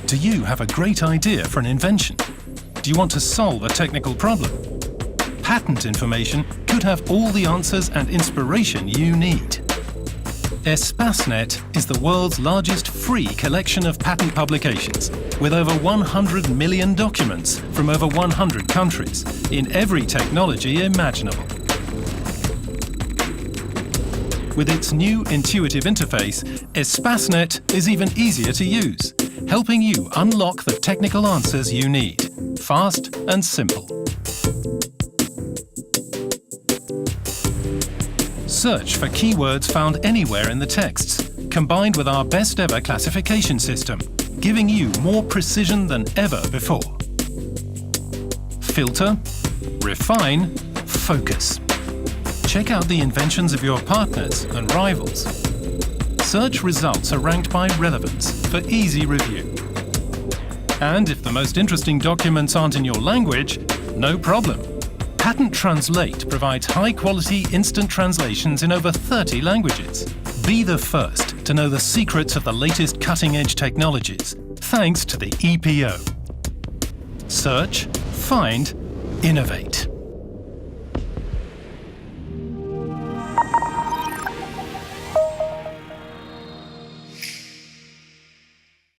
Do you have a great idea for an invention? Do you want to solve a technical problem? Patent information could have all the answers and inspiration you need. Espasnet is the world's largest free collection of patent publications, with over 100 million documents from over 100 countries in every technology imaginable. With its new intuitive interface, Espasnet is even easier to use, helping you unlock the technical answers you need, fast and simple. Search for keywords found anywhere in the texts, combined with our best ever classification system, giving you more precision than ever before. Filter, refine, focus. Check out the inventions of your partners and rivals. Search results are ranked by relevance for easy review. And if the most interesting documents aren't in your language, no problem. Patent Translate provides high-quality instant translations in over 30 languages. Be the first to know the secrets of the latest cutting-edge technologies, thanks to the EPO. Search, find, innovate.